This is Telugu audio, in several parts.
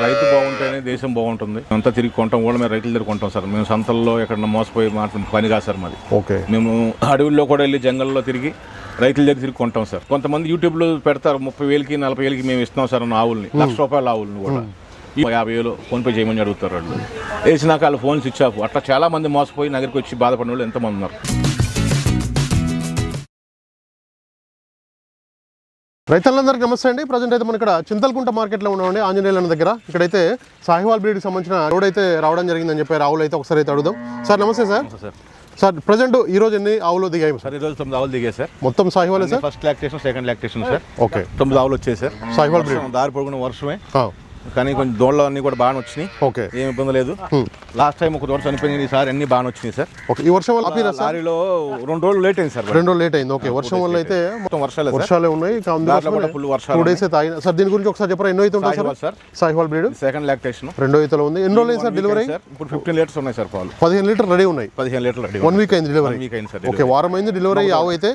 రైతు బాగుంటేనే దేశం బాగుంటుంది. అంతా తిరిగి కొంటాం కూడా మేము రైతుల దగ్గర కొంటాం సార్. మేము సంతల్లో ఎక్కడ మోసపోయి పని కాదు సార్ మాది. ఓకే. మేము అడవుల్లో కూడా వెళ్ళి జంగల్లో తిరిగి రైతుల దగ్గర తిరిగి కొంటాం సార్. కొంతమంది యూట్యూబ్లో పెడతారు 30,000కి 40,000కి మేము ఇస్తున్నాం సార్ అన్న ఆవుల్ని, ₹1,00,000 ఆవుల్ని కూడా 50,000 ఫోన్పే చేయమని అడుగుతారు. వాళ్ళు వేసినాక వాళ్ళు ఫోన్ స్విచ్ ఆఫ్. అట్లా చాలా మంది మోసపోయి నగరికి వచ్చి బాధపడిన వాళ్ళు ఎంతమంది ఉన్నారు. రైతులందరికీ నమస్తే అండి. ప్రజెంట్ అయితే మనం ఇక్కడ చింతలకుంట మార్కెట్లో ఉన్నామండి, ఆంజనేయుల దగ్గర. ఇక్కడైతే సాహివాల్ బ్రీడ్కి సంబంధించిన రోడ్ అయితే రావడం జరిగిందని చెప్పారు. ఆవులు అయితే ఒకసారి అయితే అడుగుదాం. సార్ నమస్తే సార్. సార్ ప్రజెంట్ ఈ రోజు ఎన్ని ఆవులు దిగాయి సార్? ఈ రోజు 9 ఆవులు దిగాయి సార్. మొత్తం Sahiwal sir? First lactation, second lactation sir. Okay. 9 ఆవులు వచ్చాయి సార్. సాహివాల్ బ్రీడ్ దారి పొడుగున వర్షమే, కానీ కొంచెం దోళ్ళు అన్ని కూడా బాగా వచ్చినాయి. ఓకే, ఏమి ఇబ్బంది లేదు. లాస్ట్ టైం ఒక దోడ చనిపోయింది, ఈసారి అన్ని బాగా వచ్చినాయి సార్. ఓకే. ఈ వర్షం వల్ల లారీలో 2 రోజులు లేట్ అయింది సార్. 2 రోజులు లేట్ అయింది. ఓకే. వర్షం వల్ల అయితే మొత్తం వర్షాలే ఉన్నాయి. ఫుల్ వర్షాలు 2 days అయితే ఆగిన. సార్ దీని గురించి ఒకసారి చెప్పరా, ఎన్నో అయితే ఉంటుంది sir? Sahiwal breed second lactation 2వ ఈతలో ఉంది. ఎన్ని రోజులు సార్ డెలివరీ? ఇప్పుడు 15 లీటర్స్ ఉన్నాయి సార్. పాలు 15 లీటర్ రెడీ ఉన్నాయి. 15 లీటర్లు రెడీ. 1 వీక్ అయింది డెలివరీ. ఓకే, వారం అయింది డెలివరీ. ఆవు అయితే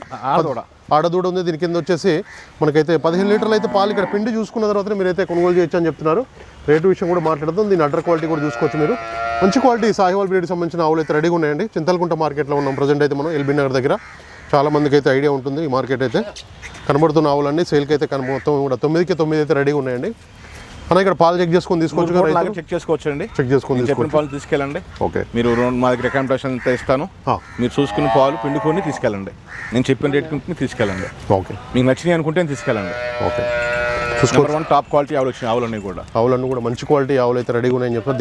ఆడదూడ ఉంది. దీని కింద వచ్చేసి మనకైతే 15 లీటర్లు అయితే పాలు ఇక్కడ పిండి చూసుకున్న తర్వాత మీరైతే కొనుగోలు చేయొచ్చు అని చెప్తున్నారు. రేటు విషయం కూడా మాట్లాడదాం. దీని అడ్డర్ క్వాలిటీ కూడా చూసుకోవచ్చు మీరు. మంచి క్వాలిటీ సాహివాల్ బ్రీడ్కి సంబంధించిన ఆవులు అయితే రెడీగా ఉన్నాయండి. చింతలకుంట మార్కెట్లో ఉన్నాం ప్రజెంట్ అయితే మనం, ఎల్బీ నగర్ దగ్గర. చాలా మందికి అయితే ఐడియా ఉంటుంది ఈ మార్కెట్ అయితే. కనబడుతున్న ఆవులన్నీ సేల్కి అయితే మొత్తం కూడా 9కి 9 అయితే రెడీగా ఉన్నాయండి. అన్న ఇక్కడ పాలు చెక్ చేసుకొని తీసుకోవచ్చు, చెక్ చేసుకోవచ్చు అండి. చెక్ చేసుకొని చెప్పిన పాలు తీసుకెళ్ళండి. ఓకే. మీరు మా దగ్గర రికమెండేషన్ అయితే ఇస్తాను, మీరు చూసుకుని పాలు పిండుకొని తీసుకెళ్ళండి. నేను చెప్పిన రేట్ తీసుకెళ్ళండి. ఓకే. మీకు నచ్చినాయి అనుకుంటే తీసుకెళ్ళండి. ఓకే. చూసుకోండి. టాప్ క్వాలిటీ ఆవులు వచ్చినాయి. ఆవులన్నీ కూడా మంచి క్వాలిటీ ఆవులు అయితే రెడీగా ఉన్నాయని చెప్పారు.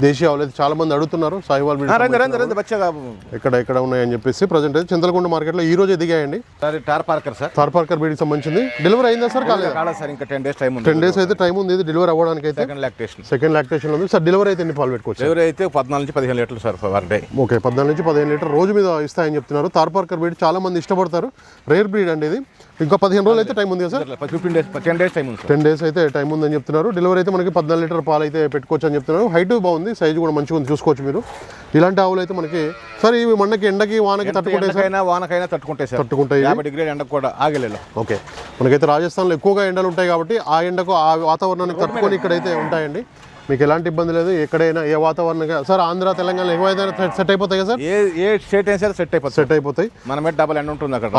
దేశీ ఆవులు అయితే చాలా మంది అడుగుతున్నారు. సాహివాల్ బ్రీడ్ ఎక్కడ ఉన్నాయని చెప్పేసి ప్రజెంట్ అయితే చింతలకుంట మార్కెట్లో ఈ రోజు దిగాయండి. టార్ పార్కర్ బ్రీడ్కి సంబంధించింది. డెలివరీ అయిందా సార్? కాలేదు సార్, ఇంకా 10 days టైం ఉంది. 10 days అయితే టైం ఉంది. ఇది డెలివరీ అవ్వడానికి అయితే సెకండ్ లాక్టేషన్ ఉంది సార్. డెలివరీ అయితే ఎన్ని పాలు పెట్టుకోవచ్చు? డెలివరీ అయితే 14 నుంచి 15 లీటర్లు సార్ పర్ డే. ఓకే, 14 నుంచి 15 లీటర్ రోజు మీద ఇస్తాయని చెప్తున్నారు. టార్ పార్కర్ బ్రీడ్ చాలా మంది ఇష్టపడతారు. రేర్ బ్రీడ్ అండి ఇది. ఇంకా 15 రోజులు అయితే టైం ఉంది కదా సార్? 10 days టైం ఉంది. 10 days అయితే టైం ఉందని చెప్తున్నారు. డెలివరీ అయితే మనకి 14 లీటర్ పాలు అయితే పెట్టుకోవచ్చు అని చెప్తున్నారు. హైట్ బాగుంది, సైజు కూడా మంచిగా ఉంది, చూసుకోవచ్చు మీరు. ఇలాంటి ఆవులు అయితే మనకి సార్ ఇవి ఎండకి వానకి వానకైనా తట్టుకుంటాయి. 50 డిగ్రీ ఎండకు కూడా ఆగలేదు. ఓకే. మనకైతే రాజస్థాన్లో ఎక్కువగా ఎండలు ఉంటాయి కాబట్టి ఆ ఎండకు ఆ వాతావరణానికి తట్టుకొని ఇక్కడైతే ఉంటాయండి. మీకు ఎలాంటి ఇబ్బంది లేదు. ఎక్కడైనా ఏ వాతావరణం సార్, ఆంధ్ర తెలంగాణ ఏమైనా సెట్ అయిపోతాయి కదా సార్? ఏ స్టేట్ అయినా సరే సెట్ అయిపోతాయి. మన డబల్ ఎండ ఉంటుంది అక్కడ.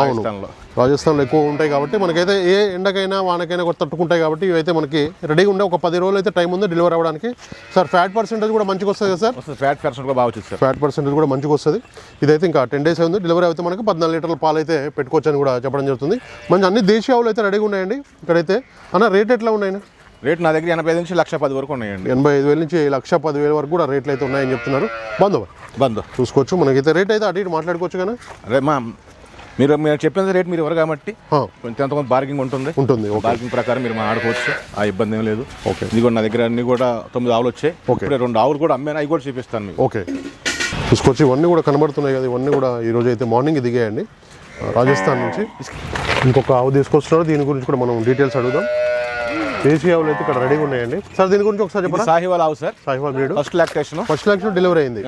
రాజస్థాన్లో ఎక్కువ ఉంటాయి కాబట్టి మనకైతే ఏ ఎండకైనా వానకైనా కూడా తట్టుకుంటాయి కాబట్టి ఇవైతే మనకి రెడీగా ఉండే ఒక 10 రోజులు అయితే టైం ఉంది డెలివరీ అవ్వడానికి. సార్ ఫ్యాట్ పర్సెంటేజ్ కూడా మంచిగా వస్తుంది కదా సార్? ఫ్యాట్ పర్సెంట్ కూడా బాగా వచ్చింది సార్. ఫ్యాట్ పర్సెంటేజ్ కూడా మంచిగా వస్తుంది. ఇదైతే ఇంకా 10 days ఉంది. డెలివరీ అయితే మనకి 14 లీటర్ల పాలు అయితే పెట్టుకోవచ్చు అని కూడా చెప్పడం జరుగుతుంది. మంచి అన్ని దేశీయ ఆవులు అయితే రెడీగా ఉన్నాయండి. ఇక్కడైతే అన్న రేట్ ఎట్లా ఉన్నాయని? రేట్ నా దగ్గర 85 నుంచి 1,10,000 వరకు ఉన్నాయండి. 85,000 నుంచి 1,10,000 వరకు కూడా రేట్లు అయితే ఉన్నాయని చెప్తున్నారు. బంధు చూసుకోవచ్చు. మనకైతే రేట్ అయితే అటు ఇటు మాట్లాడుకోవచ్చు కానీ అదే మీరు చెప్పిన రేట్ మీరు ఎవరు కాబట్టి కొంతమంది బార్గింగ్ ఉంటుంది. బార్గింగ్ ప్రకారం మీరు ఆడుకోవచ్చు, ఆ ఇబ్బంది ఏం లేదు. ఓకే. ఇది కూడా నా దగ్గర అన్ని కూడా 9 ఆవులు వచ్చాయి. ఇప్పుడే 2 ఆవులు కూడా అమ్మాను, అవి కూడా చూపిస్తాను మీకు. ఓకే. చూసుకోవచ్చు. ఇవన్నీ కూడా కనబడుతున్నాయి కదా, ఇవన్నీ కూడా ఈరోజు అయితే మార్నింగ్ దిగాయండి రాజస్థాన్ నుంచి. ఇంకొక ఆవు తీసుకొస్తున్నారు, దీని గురించి కూడా మనం డీటెయిల్స్ అడుగుదాం. దేశీ ఆవులు అయితే ఇక్కడ రెడీగా ఉన్నాయండి. సార్ దీని గురించి ఒకసారి చెప్పండి. సాహివాల్ ఆవు sir. Sahiwal breed first lactation delivery అయింది.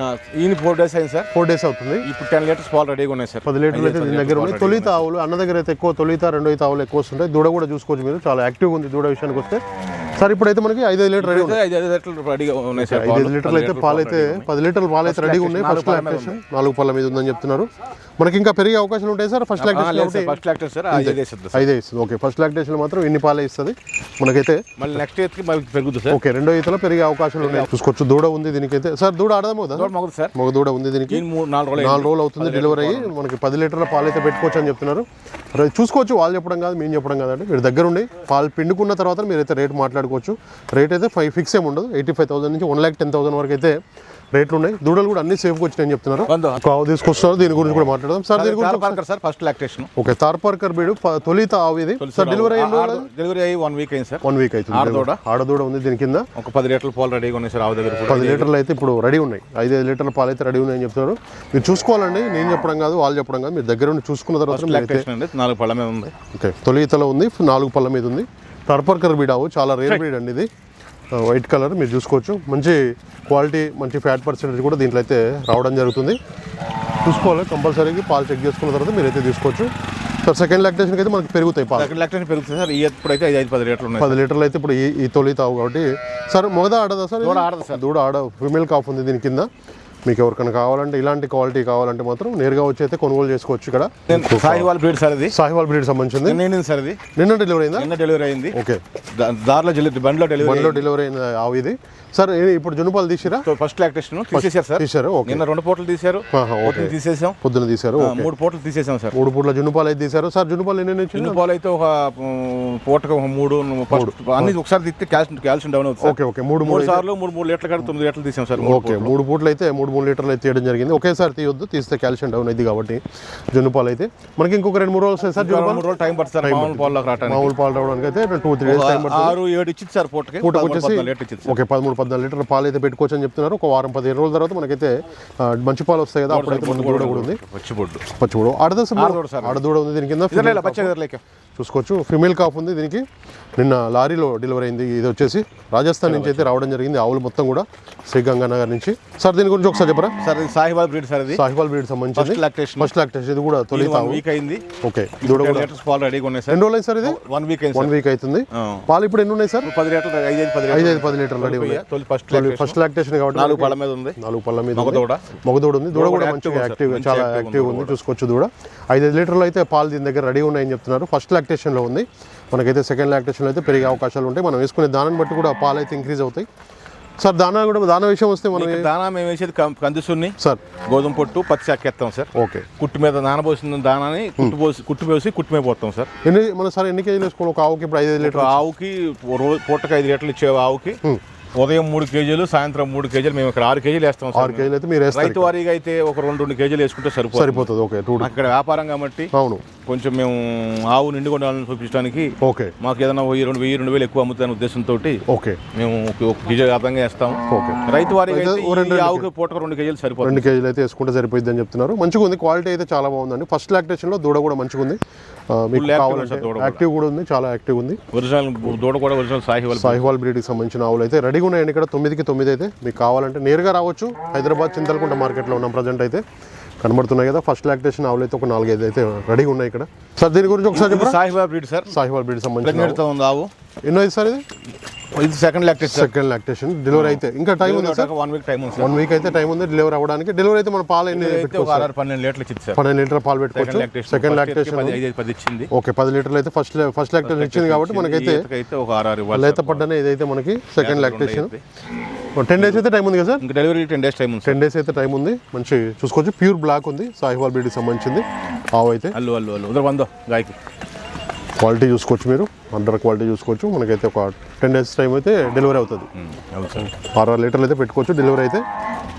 4 days అయింది సార్. 4 days అవుతుంది. ఇప్పుడు 10 లీటర్స్ పాలు రెడీగా ఉన్నాయి సార్. 10 లీటర్లు అయితే దీని దగ్గర ఉన్నాయి. తొలిత ఆవులు అన్న దగ్గర అయితే ఎక్కువ, తొలిత 2 ఆవులు ఎక్కువ వస్తుంటాయి. దూడ కూడా చూసుకోవచ్చు మీరు, చాలా యాక్టివ్గా ఉంది దూడ విషయానికి వస్తే. సార్ ఇప్పుడైతే మనకి 5 లీటర్ రెడీ ఉన్నాయి. 5 లీటర్లు రెడీగా ఉన్నాయి సార్. 5 లీటర్లు అయితే పాలు అయితే 10 లీటర్ల పాలు అయితే రెడీగా ఉన్నాయి. ఫస్ట్ లాక్టేషన్ 4 పళ్ళ మీద ఉందని చెప్తున్నారు. మనకి ఇంకా పెరిగే అవకాశాలు ఉంటాయి సార్. ఫస్ట్ లాక్టేషన్ సార్ 5 ఇస్తుంది. ఓకే. ఫస్ట్ లాక్టేషన్ మాత్రం ఇన్ని పాలే ఇస్తుంది మనకైతే. మళ్ళీ నెక్స్ట్ ఇయర్ కి పెరుగుతుంది సార్. ఓకే. 2వ ఈతలో పెరిగే అవకాశాలు ఉన్నాయి. చూసుకోవచ్చు. దూడ ఉంది దీనికైతే. సార్ దూడ ఆడదాము కదా? మగ దూడ ఉంది దీనికి. 4 రోజులు అవుతుంది డెలివరీ అయ్యి. మనకి 10 లీటర్ల పాలు అయితే పెట్టుకోవచ్చు అని చెప్తున్నారు. చూసుకోవచ్చు. వాళ్ళు చెప్పడం కాదు, మేము చెప్పడం కాదండి. మీరు దగ్గర ఉండి పాలు పిండుకున్న తర్వాత మీరైతే రేట్ మాట్లాడుకోవచ్చు. రేట్ అయితే ఫిక్స్ ఏమి ఉండదు. 85,000 నుంచి 1,10,000 వరకు అయితే రేట్లు ఉన్నాయి. దూడలు కూడా అన్ని సేఫ్గా వచ్చినాయని చెప్తున్నారు. ఆవు తీసుకొస్తున్నారు, దీని గురించి కూడా మాట్లాడదాం. సార్ దీని గురించి సార్ ఫస్ట్ లాక్టేషన్. ఓకే. తార్ పార్కర్ బ్రీడ్ తొలిత ఆవు ఇది సార్. డెలివరీ అయ్యి 1 వీక్ అయింది సార్. 1 వీక్ అవుతుంది. ఆడదూడ ఉంది దీని కింద. ఒక 10 లీటర్ల పాలు రెడీగా ఉన్నాయి సార్. ఆవు దగ్గర 10 లీటర్లు అయితే ఇప్పుడు రెడీ ఉన్నాయి. 5 లీటర్ల పాలు అయితే రెడీ ఉన్నాయని చెప్తున్నారు. మీరు చూసుకోవాలండి, నేను చెప్పడం కాదు, వాళ్ళు చెప్పడం కాదు. మీరు దగ్గర ఉండి చూసుకున్న తర్వాత 4 పళ్ళ మీద ఉంది. ఓకే. తొలితలో ఉంది, 4 పళ్ళ మీద ఉంది. తార్ పార్కర్ బ్రీడ్ ఆవు, చాలా రేర్ బ్రీడ్ అండి ఇది. వైట్ కలర్ మీరు చూసుకోవచ్చు. మంచి క్వాలిటీ, మంచి ఫ్యాట్ పర్సెంటేజ్ కూడా దీంట్లో అయితే రావడం జరుగుతుంది. చూసుకోవాలి కంపల్సరీగా. పాలు చెక్ చేసుకున్న తర్వాత మీరైతే తీసుకోవచ్చు. సార్ సెకండ్ లాక్టేషన్కి అయితే మనకి పెరుగుతాయి పాలు. సెకండ్ లాక్టేషన్ పెరుగుతుంది సార్. ఇప్పుడైతే 5-10 లీటర్లు ఉన్నాయి. 10 లీటర్లు అయితే ఇప్పుడు ఈ తొలి తావు కాబట్టి. సార్ మొగదా ఆడదా సార్? దూడ ఆడదు సార్. దూడ ఆడ, ఫీమేల్ కాఫ్ ఉంది దీని కింద. మీకు ఎవరికైనా కావాలంటే ఇలాంటి క్వాలిటీ కావాలంటే మాత్రం నేరుగా వచ్చి అయితే కొనుగోలు చేసుకోవచ్చు. ఇక్కడ సాహివాల్ బ్రీడ్ సార్. ఇది సాహివాల్ బ్రీడ్ సంబంధించింది. నిన్న సార్ ఇది నిన్న డెలివరీ అయిందా? నిన్న డెలివరీ అయింది. ఓకే, దారిలో బండిలో డెలివరీ అయిన ఆవు ఇది. సార్ ఇప్పుడు జున్నుపాలు తీసిరా? ఫస్ట్ లాక్టేషన్ తీసేశారు సార్. తీశారు. ఓకే, నిన్న 2 పూటలు తీశారు. తీసేసాం. పొద్దున తీశారు. 3 పూటలు తీసేసాం సార్. 3 పూటల జున్నుపాలు అయితే తీశారు. సార్ జున్నుపాలు ఎన్ని? జున్నుపాలు అయితే ఒక పూటకు 3 అన్ని ఒకసారి తీస్తే కాల్షియం డౌన్ అవుతుంది. ఓకే ఓకే, 3 సార్లు 3 లీటర్ల కాడ 9 లీటర్లు తీసాం సార్. ఓకే, 3 పూటలు అయితే 3 లీటర్లు అయితే తీయడం జరిగింది. ఒకేసారి తీయొద్దు, తీస్తే కాల్షియం డౌన్ అయింది కాబట్టి. జున్నుపాలు అయితే మనకి ఇంకొక 2-3 రోజులు వస్తాయి సార్. 3 రోజులు టైం పడుతుంది సార్ మామూలు పాలు రావడానికి. మామూలు పాలు రావడానికి అయితే 2-3 డేస్ టైం పడుతుంది. 6-7 ఇచ్చింది సార్ పూటకి. వచ్చేసి ఓకే 13-14 లీటర్ల పాలు అయితే పెట్టుకోవచ్చు అని చెప్తున్నారు. ఒక వారం 15 రోజుల తర్వాత మనకైతే మంచి పాలు వస్తాయి కదా, అప్పుడైతే మన దూడ కూడా ఉంది. పచ్చిబొడ్డు ఆడదూడ ఉంది దీని కింద. చూసుకోవచ్చు, ఫీమేల్ కాఫ్ ఉంది దీనికి. నిన్న లారీలో డెలివరీ అయింది. ఇది వచ్చేసి రాజస్థాన్ నుంచి అయితే రావడం జరిగింది. ఆవులు మొత్తం కూడా శ్రీ గంగానగర్ నుంచి. సార్ దీని గురించి ఒకసారి చెప్పరా? Sir Sahiwal breed sir. ఇది సాహివాల్ బ్రీడ్ సంబంధించి ఫస్ట్ లాక్టేషన్. ఇది కూడా తొలి వీక్ అయింది. ఓకే, దూడ కూడా పాలు రెడీగా ఉన్నాయి సార్. 2 రోజులు సార్. ఇది 1 వీక్ అవుతుంది. పాలు ఇప్పుడు ఎన్ని ఉన్నాయి సార్? 10 లీటర్లు, 5-10 లీటర్లు రెడీ ఉన్నాయి. ఫస్ట్ లాక్టేషన్ కాబట్టి 4 పళ్ళ మీద ఉంది. 4 పళ్ళ మీద మగదూడ ఉంది. దూడ కూడా మంచిగా యాక్టివ్, చాలా యాక్టివ్ ఉంది. చూసుకోవచ్చు దూడ. 5 లీటర్లు అయితే పాలు దీని దగ్గర రెడీ ఉన్నాయని చెప్తున్నారు. ఫస్ట్ లాక్టేషన్ లో ఉంది. మనకైతే సెకండ్ లాక్టేషన్ అయితే పెరిగే అవకాశాలు ఉంటాయి. మనం వేసుకునే దానాన్ని బట్టి కూడా పాలు అయితే ఇంక్రీజ్ అవుతాయి. సార్ దానా విషయం వస్తే మనం దానా మేము వేసేది కందిసుని సార్, గోధుమ పొట్టు, పచ్చి చెక్కేస్తాం సార్. ఓకే, కుట్టు మీద నానబోసిన దానాన్ని కుట్టు మీద పోతాం సార్. ఎన్ని కేజీలు వేసుకోవాలి ఒక ఆవుకి? ఇప్పుడు 5 లీటర్లు. ఆవుకి పూటకి 5 లీటర్లు ఇచ్చే ఆవుకి ఉదయం 3 కేజీలు, సాయంత్రం 3 కేజీలు. మేము ఇక్కడ 6 కేజీలు వేస్తాం. 6 కేజీలు అయితే మీరు రైతు వారీగా అయితే ఒక 2 కేజీలు వేసుకుంటే సరిపోతుంది. ఓకే, అక్కడ వ్యాపారం కాబట్టి అవును, కొంచెం మేము ఆవు నిండుకొండాలని చూపించడానికి ఓకే మాకు ఏదైనా 1000-2000 ఎక్కువ అమ్ముతానే ఉద్దేశంతో ఓకే మేము 1 కేజీ వ్యాపారంగా వేస్తాం. ఓకే, రైతు వారీగా ఆవుకి పూటకు 2 కేజీలు సరిపోతుంది. 2 కేజీలు అయితే వేసుకుంటే సరిపోయింది అని చెప్తున్నారు. మంచిగా ఉంది, క్వాలిటీ అయితే చాలా బాగుందండి. ఫస్ట్ లాక్టేషన్ లో దూడ కూడా మంచిగా ఉంది. మీకు కావాలంటే యాక్టివ్ కూడా ఉంది, చాలా యాక్టివ్ ఉంది. ఒరిజినల్ దూడ కూడా ఒరిజినల్ సాహివాల్ బ్రీడ్కి సంబంధించిన ఆవులు అయితే రెడీగా ఉన్నాయండి. ఇక్కడ 9కి 9 అయితే మీకు కావాలంటే నేరుగా రావచ్చు. హైదరాబాద్ చింతలకుంట మార్కెట్లో ఉన్నాం ప్రజెంట్ అయితే. కనబడుతున్నాయి కదా ఫస్ట్ లాక్టేషన్ ఆవులు అయితే ఒక 4-5 అయితే రెడీగా ఉన్నాయి ఇక్కడ. సార్ దీని గురించి ఒకసారి చెప్పండి. Sahiwal breed sir. Sahiwal breed సంబంధించిన ఆవు ఎన్నో అయితే సార్? ఇది సెకండ్ లాక్టేషన్ డెలివరీ అయితే ఇంకా టైం ఉంది సార్? 1 వీక్ టైం ఉంది. 1 వీక్ అయితే టైం ఉంది డెలివరీ అవ్వడానికి. డెలివరీ అయితే మన పాలు ఎన్ని? 12 లీటర్లు ఇచ్చింది సార్. 12 లీటర్ల పాలు పెట్టుకోవచ్చు. సెకండ్ లాక్టేషన్ 10 ఇచ్చింది. ఓకే, 10 లీటర్లు అయితే ఫస్ట్ లాక్టేషన్ ఇచ్చింది కాబట్టి మనకైతే ఒక 6 లేత పడ్డనే ఇదైతే మనకి సెకండ్ లాక్టేషన్. 10 డేస్ అయితే టైం ఉంది కదా సార్? ఇంకా డెలివరీ 10 డేస్ టైం ఉంది. 10 డేస్ అయితే టైం ఉంది. మంచి చూసుకోవచ్చు, ప్యూర్ బ్లాక్ ఉంది. సాహివాల్ బ్రీడ్కి సంబంధించింది ఆవు అయితే. గాయకి క్వాలిటీ చూసుకోవచ్చు, మీరు అండర్ క్వాలిటీ చూసుకోవచ్చు. మనకైతే ఒక 10 డేస్ టైం అయితే డెలివరీ అవుతుంది. 6 లీటర్లు అయితే పెట్టుకోవచ్చు డెలివరీ అయితే.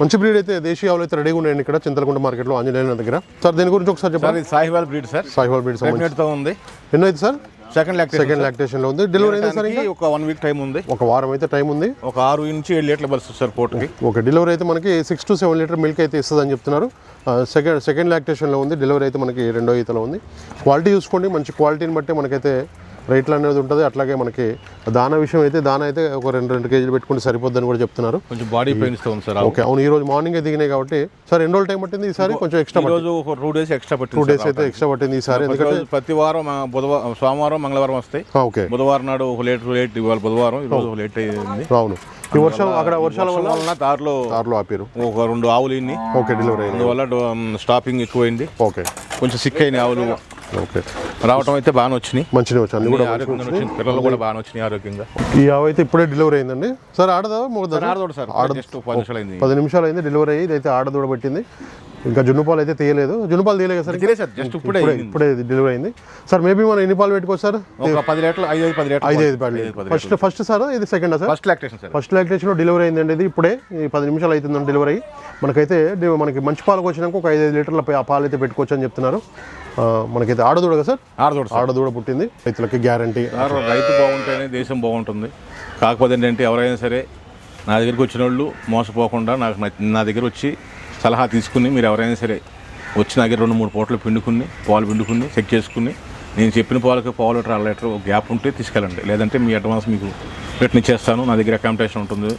మంచి బ్రీడ్ అయితే దేశీయ ఆవులు అయితే రెడీగా ఉన్నాయండి ఇక్కడ చింతలకుంట మార్కెట్లో ఆంజనేయుల దగ్గర. సార్ దీని గురించి ఒకసారి చెప్పండి. Sahiwal breed sir. Sahiwal breed ఉంది. ఎన్నో అయితే సార్? సెకండ్ లాక్టేషన్ లో ఉంది. డెలివరీ అయితే సార్ ఇంకా ఒక 1 వీక్ టైం ఉంది. ఒక వారం అయితే టైం ఉంది. ఒక 6-7 లీటర్ల బరుసు సార్ పూటకి. ఓకే, డెలివరీ అయితే మనకి 6-7 లీటర్ మిల్క్ అయితే ఇస్తుందని చెప్తున్నారు. సెకండ్ లాక్టేషన్లో ఉంది. డెలివరీ అయితే మనకి 2వ ఈతలో ఉంది. క్వాలిటీ చూసుకోండి, మంచి క్వాలిటీని బట్టి మనకైతే రేట్లు అనేది ఉంటుంది. అట్లాగే మనకి దానా విషయం అయితే దానా అయితే ఒక 2 కేజీలు పెట్టుకుంటే సరిపోద్దని కూడా చెప్తున్నారు. కొంచెం బాడీ పెయిన్స్ ఉంది సార్. ఓకే, అవును, ఈ రోజు మార్నింగ్ దిగినాయి కాబట్టి. సార్ ఎన్ని రోజులు టైం పట్టింది ఈసారి? కొంచెం ఎక్స్ట్రా 2 డేస్ ఎక్స్ట్రా పట్టింది. 2 డేస్ అయితే ఎక్స్ట్రా పట్టింది ఈసారి. ఎందుకంటే ప్రతి వారం సోమవారం, మంగళవారం వస్తాయి. ఓకే, బుధవారం నాడు ఒక లేట్ ఇవాళ బుధవారం, ఈ రోజు లేట్ అయింది. అవును, ఈ వర్షాల వల్ల దారిలో ఆపారు. ఒక 2 ఆవులు ఇన్ని. ఓకే, డెలివరీ అందువల్ల స్టాపింగ్ ఎక్కువైంది. ఓకే, కొంచెం సిక్ అయిన ఆవులు. ఓకే, రావటం అయితే బాగా వచ్చినాయి. మంచిగా వచ్చి అన్ని కూడా పిల్లలు కూడా బాగా వచ్చినాయి ఆరోగ్యంగా. ఈ ఆవు అయితే ఇప్పుడే డెలివరీ అయిందండి సార్. ఆడదా మొగదా? ఆడదోడు సార్. 10 నిమిషాలు అయింది డెలివరీ అయ్యి. ఇదైతే ఆడదూడ పెట్టింది. ఇంకా జున్నుపాలు అయితే తీయలేదు. జున్నుపాలు తీయలేదు సార్? జస్ట్ ఇప్పుడే డెలివరీ అయింది సార్. మేబీ మనం ఎన్ని పాలు పెట్టుకోవచ్చు సార్? 10 లీటర్లు, 5 పాలు. ఫస్ట్ సార్ ఇది సెకండ్ సార్? ఫస్ట్ లాక్టేషన్ లో డెలివరీ అయిందండి. ఇది ఇప్పుడే 10 నిమిషాలు అవుతుందండి డెలివరీ. మనకైతే మనకి మంచి పాలకు వచ్చినాక ఒక 5 లీటర్ల పాలు అయితే పెట్టుకోవచ్చు అని చెప్తున్నారు. మనకైతే ఆడదూడ కదా సార్? ఆడదూడ పుట్టింది. రైతులకి గ్యారంటీ. రైతు బాగుంటేనే దేశం బాగుంటుంది. కాకపోతే ఏంటంటే ఎవరైనా సరే నా దగ్గరికి వచ్చిన వాళ్ళు మోసపోకుండా నా దగ్గర వచ్చి సలహా తీసుకుని, మీరు ఎవరైనా సరే వచ్చి నా దగ్గర 2-3 పూటలు పాలు పిండుకుని చెక్ చేసుకుని, నేను చెప్పిన పాలకి 1/2 లీటర్ 1/2 లీటర్ గ్యాప్ ఉంటే తీసుకెళ్ళండి. లేదంటే మీ అడ్వాన్స్ మీకు రిటర్న్ ఇచ్చేస్తాను. నా దగ్గర అకామిడేషన్ ఉంటుంది.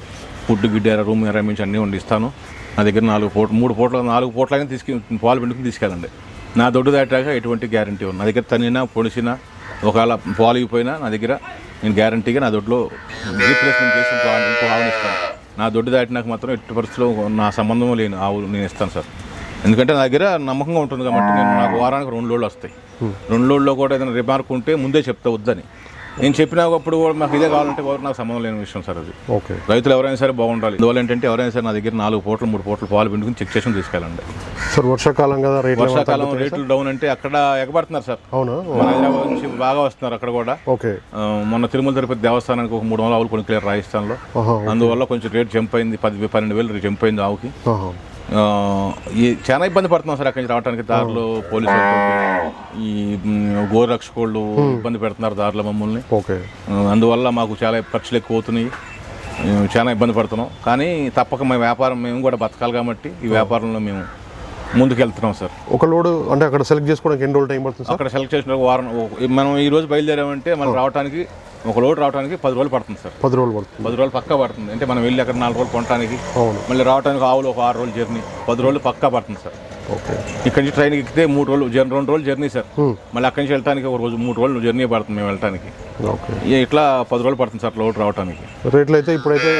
ఫుడ్ గిడ్డ రూమ్ అరేంజ్ అన్నీ వండిస్తాను. నా దగ్గర 4 పూటలు అయినా పాలు పిండుకుని తీసుకెళ్ళండి. నా దొడ్డు దాటాక ఎటువంటి గ్యారంటీ ఉంది. నా దగ్గర తనినా పొడిచినా ఒకవేళ పాలిగిపోయినా నా దగ్గర నేను గ్యారంటీగా నా దొడ్లో రీప్లేస్మెంట్ చేసి ఇంకో ఆవుని ఇస్తాను. నా దొడ్డు దాటినాక మాత్రం ఎట్టి పరిస్థితుల్లో నా సంబంధం లేని ఆవులు నేను ఇస్తాను సార్. ఎందుకంటే నా దగ్గర నమ్మకంగా ఉంటుంది కాబట్టి నాకు వారానికి 2 లోడ్లు వస్తాయి. 2 లోడ్లో కూడా ఏదైనా రిమార్క్ ఉంటే ముందే చెప్తా వద్దని. నేను చెప్పినప్పుడు కూడా మాకు ఇదే కావాలంటే నాకు సంబంధం లేని విషయం సార్ అది. ఓకే, రైతులు ఎవరైనా సరే బాగుండాలి. అందువల్ల ఏంటంటే ఎవరైనా సరే నా దగ్గర 4 పూటలు 3 పూటలు పాలు పిండుకుని చెక్ చేసి తీసుకెళ్ళండి సార్. వర్షాకాలం కదా, వర్షాకాలం రేట్లు డౌన్ అంటే అక్కడ ఎగబడుతున్నారు సార్. అవునా? మన హైదరాబాద్ నుంచి బాగా వస్తున్నారు అక్కడ కూడా. ఓకే, మొన్న తిరుమల తిరుపతి దేవస్థానానికి ఒక 300 ఆవులు కొనుక్కోలేరు రాజస్థాన్లో. అందువల్ల కొంచెం రేట్ జంప్ అయింది, 10-12 జంప్ అయింది ఆవుకి. చాలా ఇబ్బంది పడుతున్నాం సార్ అక్కడి నుంచి రావడానికి. దారిలో పోలీసులు ఈ గోరక్షకోళ్ళు ఇబ్బంది పెడుతున్నారు దారిలో మమ్మల్ని. ఓకే, అందువల్ల మాకు చాలా ఖర్చులు ఎక్కువ అవుతున్నాయి, చాలా ఇబ్బంది పడుతున్నాం. కానీ తప్పక మా వ్యాపారం మేము కూడా బతకాలి కాబట్టి ఈ వ్యాపారంలో మేము ముందుకెళ్తున్నాం సార్. ఒక లోడ్ అంటే అక్కడ సెలెక్ట్ చేసుకోవడానికి ఎన్ని రోజులు టైం పడుతుంది సార్? అక్కడ సెలెక్ట్ చేసిన వారం, మనం ఈ రోజు బయలుదేరామంటే మనం రావడానికి ఒక లోడ్ రావడానికి 10 రోజులు పడుతుంది సార్. 10 రోజులు పడుతుంది. 10 రోజులు పక్కా పడుతుంది. అంటే మనం వెళ్ళి అక్కడ 4 రోజులు కొనడానికి, మళ్ళీ రావడానికి ఆవులు ఒక 6 రోజులు జర్నీ, 10 రోజులు పక్కా పడుతుంది సార్. ఓకే, ఇక్కడ నుంచి ట్రైన్కి ఎక్కితే 3 రోజులు 2 రోజులు జర్నీ సార్. మళ్ళీ అక్కడి నుంచి వెళ్ళడానికి ఒక రోజు 3 రోజులు జర్నీ పడుతుంది మేము వెళ్ళడానికి. ఓకే, ఇట్లా 10 రోజులు పడుతుంది సార్ లోడ్ రావడానికి. రేట్లు అయితే ఇప్పుడైతే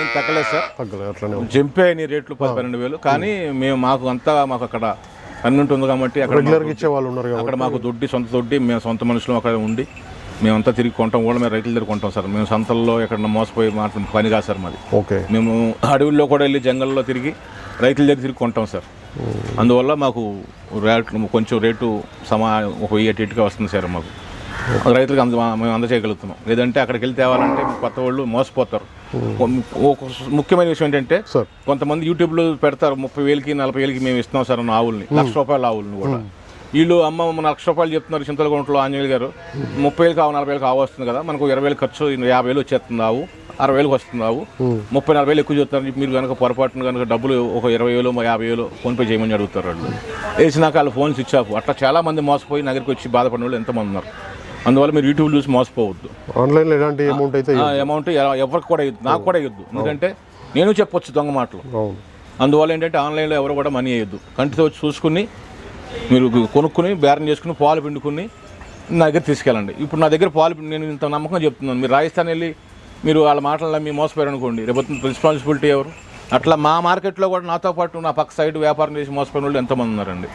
ఏం తగ్గలేదు సార్, తగ్గలేదు, అట్లనే జంపే అయినాయి రేట్లు 10-12 వేలు. కానీ మాకు అక్కడ పని ఉంటుంది కాబట్టి అక్కడ రెగ్యులర్గా ఇచ్చే వాళ్ళు ఉన్నారు. అక్కడ మాకు సొంత దొడ్డి, మేము సొంత మనుషులు అక్కడ ఉండి మేమంతా తిరిగి కొంటాం కూడా. మేము రైతుల దగ్గర కొంటాం సార్. మేము సంతల్లో ఎక్కడ మోసపోయి పని కాదు సార్ మాది. ఓకే, మేము అడవుల్లో కూడా వెళ్ళి జంగల్లో తిరిగి రైతుల దగ్గర తిరిగి కొంటాం సార్. అందువల్ల మాకు కొంచెం రేటు ఒక 8గా వస్తుంది సార్ మాకు. రైతులకు మేము అందజేయగలుగుతున్నాం. లేదంటే అక్కడికి వెళ్ళి తేవాలంటే కొత్త వాళ్ళు మోసపోతారు. ఒక ముఖ్యమైన విషయం ఏంటంటే కొంతమంది యూట్యూబ్లో పెడతారు 30,000కి 40,000కి మేము ఇస్తున్నాం సార్ అన్న ఆవుల్ని, ₹1,00,000 ఆవుల్ని కూడా. వీళ్ళు అమ్మ ₹1,00,000 చెప్తున్నారు చింతలగుంటలో ఆంజనేయులు గారు. 30,000కి 40,000కి ఆవు వస్తుంది కదా, మనకు 20,000 ఖర్చు, 50,000 వచ్చేస్తుంది ఆవు, 60,000 వస్తుంది ఆవు, 30-40,000 ఎక్కువ చెప్తున్నారు. మీరు కనుక పొరపాటున కనుక డబ్బులు ఒక 20,000 50,000 ఫోన్పే చేయమని అడుగుతారు వాళ్ళు. వేసినాక వాళ్ళు ఫోన్ స్విచ్ ఆఫ్. అట్లా చాలా మంది మోసపోయి నగరికి వచ్చి బాధపడిన వాళ్ళు ఎంతమంది ఉన్నారు. అందువల్ల మీరు యూట్యూబ్ చూసి మోసపోవద్దు. ఆన్లైన్లో ఎలాంటి అమౌంట్ అయితే అమౌంట్ ఎవరికి కూడా ఇవ్వద్దు, నాకు కూడా ఇవ్వద్దు. ఎందుకంటే నేను చెప్పొచ్చు దొంగ మాటలు. అందువల్ల ఏంటంటే ఆన్లైన్లో ఎవరు కూడా మనీ వేయద్దు. కంటితో వచ్చి చూసుకుని మీరు కొనుక్కుని బేరం చేసుకుని పాలు పిండుకుని నా దగ్గర తీసుకెళ్ళండి. ఇప్పుడు నా దగ్గర పాలు నేను ఇంత నమ్మకంగా చెప్తున్నాను. మీరు రాజస్థాన్ వెళ్ళి మీరు వాళ్ళ మాటల్లో మీ మోసపోయారు అనుకోండి, రేపు రెస్పాన్సిబిలిటీ ఎవరు? అట్లా మా మార్కెట్లో కూడా నాతో పాటు నా పక్క సైడ్ వ్యాపారం చేసి మోసపోయిన వాళ్ళు ఎంతమంది ఉన్నారండి.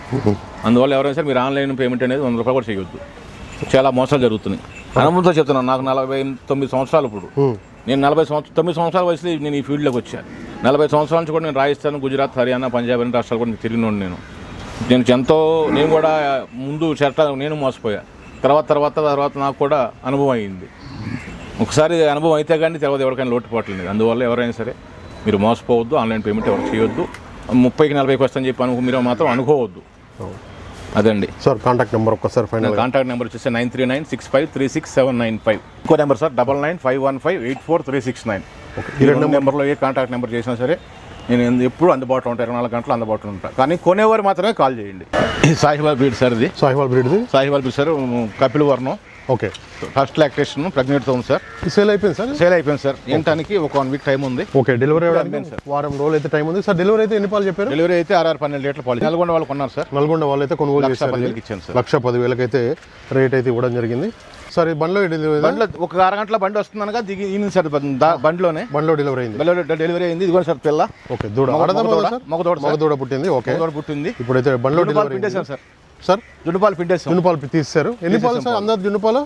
అందువల్ల ఎవరైనా సరే మీరు ఆన్లైన్ పేమెంట్ అనేది ₹100 కూడా చేయొద్దు. చాలా మోసాలు జరుగుతున్నాయి. అనుభవంతో చెప్తున్నాను. నాకు 49 సంవత్సరాలు. ఇప్పుడు నేను 9 సంవత్సరాల వయసులో నేను ఈ ఫీల్డ్లోకి వచ్చాను. 40 సంవత్సరాల నుంచి కూడా నేను రాజస్థాన్, గుజరాత్, హర్యానా, పంజాబ్ అనే రాష్ట్రాలు కూడా తిరిగినోడు. నేను కూడా ముందు నేను మోసపోయా. తర్వాత నాకు కూడా అనుభవం అయింది. ఒకసారి అనుభవం అయితే కానీ తర్వాత ఎవరికైనా లోటుపాట్లేదు. అందువల్ల ఎవరైనా సరే మీరు మోసపోవద్దు, ఆన్లైన్ పేమెంట్ ఎవరు చేయొద్దు. 30కి 40కి వస్తుందని చెప్పి మీరు మాత్రం అనుకోవద్దు. అదండి సార్. కాంటాక్ట్ నెంబర్ ఒక్కసారి ఫైనల్. కాంటాక్ట్ నెంబర్ వచ్చేసి 9396536795. ఇంకో నెంబర్ సార్ 9951584369. ఈ 2 నెంబర్లో ఏ కాంటాక్ట్ నెంబర్ చేసినా సరే నేను ఎప్పుడు అందుబాటులో ఉంటాను, 24 గంటలు అందుబాటులో ఉంటాను. కానీ కొనేవారు మాత్రమే కాల్ చేయండి. సాహివాల్ బ్రీడ్ సార్, ఇది సాహివాల్ బ్రీడ్ సార్, కపిల్ వర్ణం. ఓకే, ఫస్ట్ లాక్టేషన్ ప్రెగ్నెంట్తో ఉంది సార్. సేల్ అయిపోయింది సార్? సేల్ అయిపోయింది సార్. ఏంటానికి ఒక 1 వీక్ టైం ఉంది. ఓకే, డెలివరీ సార్ వారం రోజులు అయితే టైం ఉంది సార్. డెలివరీ అయితే ఎన్ని పాలు చెప్పారు? డెలివరీ అయితే 12 లీటర్ల పాలు. నల్గొండ వాళ్ళు కొన్నారు సార్. నల్గొండ వాళ్ళు అయితే కొనుగోలు చేశారు. ₹1,10,000 అయితే రేట్ అయితే ఇవ్వడం జరిగింది సార్. ఈ బండిలో ఒక అరగంటలో బండి వస్తుందనగా దిగి సార్. బండిలో డెలివరీ అయింది. ఇదిగో సార్ పిల్ల. ఓకే, దూడ మగదూడ పుట్టింది. ఓకే, పుట్టింది. ఇప్పుడైతే బండిలో డెలివరీ సార్. సార్ జున్నుపాలు పిండేసాం. జున్నుపాలు తీస్తారు. ఎన్ని పాలు సార్ అందరు జున్నుపాలు?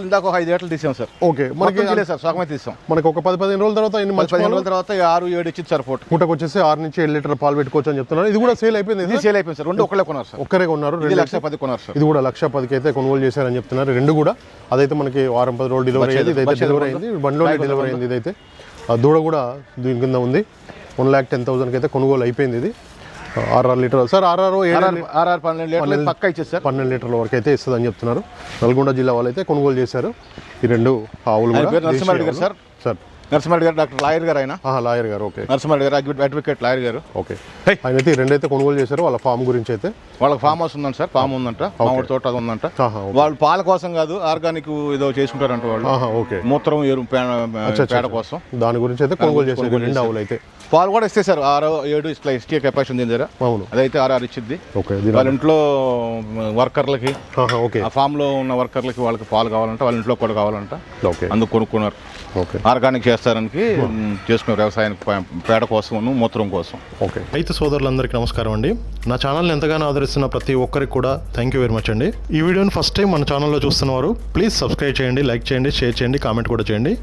ఇందాక ఒక 5 లీటర్లు తీసాం సార్. ఓకే, మనకి సార్ సగమే తీసాం. మనకి ఒక 10-15 రోజుల తర్వాత 15 రోజుల తర్వాత 6-7 ఇచ్చింది సార్. పూటకు వచ్చేసి 6 నుంచి 7 లీటర్ల పాలు పెట్టుకోవచ్చు అని చెప్తున్నారు. ఇది కూడా సేల్ అయిపోయింది. సేల్ అయిపోయింది సార్. 2 ఒక్కరే కొన్నారు సార్. ఒక్కరే కొన్నారు. 2,10,000 కొన్నారు సార్. ఇది కూడా 1,10,000కి అయితే కొనుగోలు చేశారని చెప్తున్నారు. 2 కూడా అదైతే మనకి వారం 10 రోజులు డెలివరీ అయింది. ఇదైతే డెలివరీ అయింది, బండిలో డెలివరీ అయింది. ఇదైతే ఆ దూడ కూడా దీని కింద ఉంది. 1,10,000కి అయితే కొనుగోలు అయిపోయింది. ఇది 6 లీటర్లు సార్. 12 లీటర్లు పక్కా ఇచ్చేది సార్. 12 లీటర్ల వరకు అయితే ఇస్తుందని చెప్తున్నారు. నల్గొండ జిల్లా వాళ్ళు అయితే కొనుగోలు చేశారు. ఈ 2 ఆవులు కూడా. నరసింహారెడ్డి గారు సార్. సార్ నరసింహారెడ్డి గారు డాక్టర్ లాయర్ గారు ఆయన, లాయర్ గారు. ఓకే. నరసింహారెడ్డి గారు అడ్వకేట్ లాయర్ గారు. ఓకే. ఆయన అయితే రెండైతే కొనుగోలు చేశారు వాళ్ళ ఫామ్ గురించి అయితే. వాళ్ళకి ఫామ్ హౌస్ ఉందంట సార్, ఫామ్ ఉందంట, మామిడి తోట అది ఉందంట. వాళ్ళు పాల కోసం కాదు, ఆర్గానిక్ ఏదో చేసుకుంటారంట వాళ్ళు. ఓకే. మూత్రం ఎరువు పేడ కోసం దాని గురించి అయితే కొనుగోలు చేశారు 2 ఆవులు అయితే. పాలు కూడా ఇస్తే సార్ 6-7 ఇట్లా ఎస్టీ కెపాసిటీ ఉంది దగ్గర. అవును. అదైతే 6 ఇచ్చిద్ది. ఓకే. వాళ్ళ ఇంట్లో వర్కర్లకి, ఓకే, ఆ ఫామ్ లో ఉన్న వర్కర్లకి వాళ్ళకి పాలు కావాలంట, వాళ్ళ ఇంట్లో కూడా కావాలంట. ఓకే. అందుకు కొనుక్కున్నారు. ఓకే. ఆర్గానిక్ చేస్తారనికి చేసుకున్నారు, వ్యవసాయానికి పేడ కోసం, మూత్రం కోసం. ఓకే. రైతు సోదరులందరికీ నమస్కారం అండి. నా ఛానల్ని ఎంతగానో ఆదరిస్తున్న ప్రతి ఒక్కరికి కూడా థ్యాంక్ యూ వెరీ మచ్ అండి. ఈ వీడియోని ఫస్ట్ టైం మన ఛానల్లో చూస్తున్నవారు ప్లీజ్ సబ్స్క్రైబ్ చేయండి, లైక్ చేయండి, షేర్ చేయండి, కామెంట్ కూడా చేయండి.